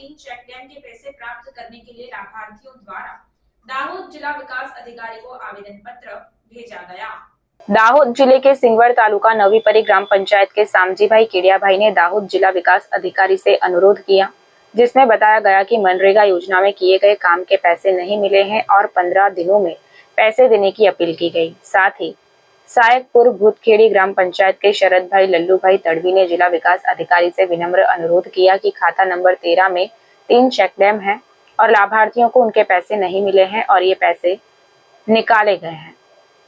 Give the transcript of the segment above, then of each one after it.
3 check dam के पैसे प्राप्त करने के लिए लाभार्थियों द्वारा दाहोद जिला विकास अधिकारी को आवेदन पत्र भेजा गया। दाहोद जिले के सिंगवड तालुका नवीपरी ग्राम पंचायत के सामजीभाई केडियाभाई ने दाहोद जिला विकास अधिकारी से अनुरोध किया, जिसमें बताया गया कि मनरेगा योजना में किए गए काम के पैसे नहीं मिले हैं और 15 दिनों में पैसे देने की अपील की गई। साथ ही सायकपुर भूतखेड़ी ग्राम पंचायत के शरद भाई लल्लू भाई तड़वी ने जिला विकास अधिकारी से विनम्र अनुरोध किया कि खाता नंबर 13 में 3 चेक डैम है और लाभार्थियों को उनके पैसे नहीं मिले हैं और ये पैसे निकाले गए हैं,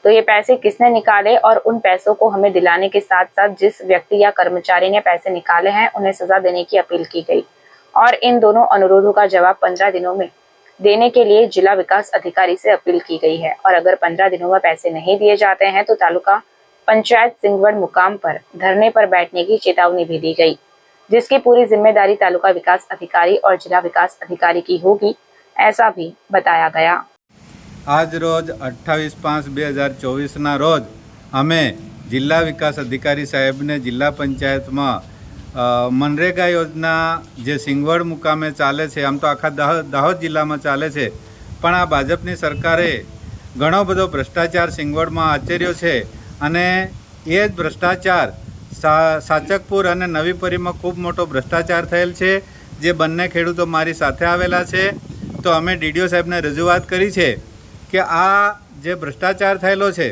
तो ये पैसे किसने निकाले और उन पैसों को हमें दिलाने के साथ साथ जिस व्यक्ति या कर्मचारी ने पैसे निकाले हैं उन्हें सजा देने की अपील की गई और इन दोनों अनुरोधों का जवाब 15 दिनों में देने के लिए जिला विकास अधिकारी से अपील की गई है और अगर 15 दिनों में पैसे नहीं दिए जाते हैं तो तालुका पंचायत सिंगवड मुकाम पर धरने पर बैठने की चेतावनी भी दी गई, जिसकी पूरी जिम्मेदारी तालुका विकास अधिकारी और जिला विकास अधिकारी की होगी, ऐसा भी बताया गया। आज रोज 28/5/2024 ना रोज अमे जिला विकास अधिकारी साहेब ने जिला पंचायत में मनरेगा योजना जे सिंगवड मुकामे चाले छे, आम तो आखा दाहोद जिला में चाले छे, पण आ भाजपनी सरकारे घणो बधो भ्रष्टाचार सिंगवड में आचर्यो छे अने ए ज भ्रष्टाचार साचकपुर अने नवीपरी में खूब मोटो भ्रष्टाचार थयेल छे, जे बंने खेडूतो मारी साथे आवेला छे। तो अमे डीडीओ साहेब ने रजूआत करी छे कि आ जे भ्रष्टाचार थयेलो छे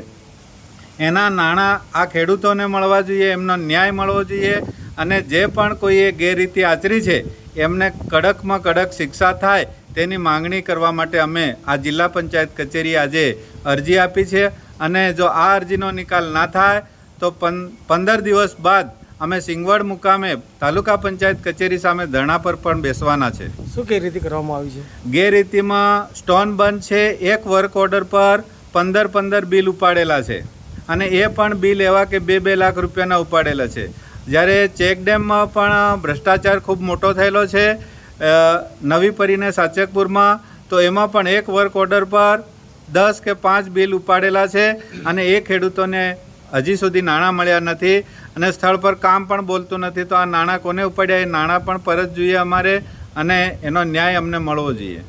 एना नाणां आ खेडूतोने मळवा जोईए, एमनो न्याय मळवो जोईए અને જે પણ કોઈએ ગેરરીતિ આચરી છે એમને કડકમાં કડક શિક્ષા થાય તેની માંગણી કરવા માટે અમે આ જિલ્લા પંચાયત કચેરી આજે અરજી આપી છે અને જો આ અરજીનો નિકાલ ના થાય તો 15 દિવસ બાદ અમે સિંગવડ મુકામે તાલુકા પંચાયત કચેરી સામે ધરણા પર પણ બેસવાના છે। શું ગેરરીતિ કરવામાં આવી છે? ગેરરીતિમાં સ્ટોન બંધ છે, એક વર્ક ઓર્ડર પર 15 બિલ ઉપાડેલા છે અને એ પણ બિલ એવા કે 2 લાખ રૂપિયાના ઉપાડેલા છે। જ્યારે ચેક ડેમમાં પણ ભ્રષ્ટાચાર ખૂબ મોટો થયેલો છે નવીપરી ને સાચકપુરમાં, તો એમાં પણ એક વર્ક ઓર્ડર પર 10 કે 5 બિલ ઉપાડેલા છે અને એ ખેડૂતોને હજી સુધી નાણાં મળ્યા નથી અને સ્થળ પર કામ પણ બોલતું નથી। તો આ નાણાં કોને ઉપાડ્યા એ નાણાં પણ પરત જોઈએ અમારે અને એનો ન્યાય અમને મળવો જોઈએ।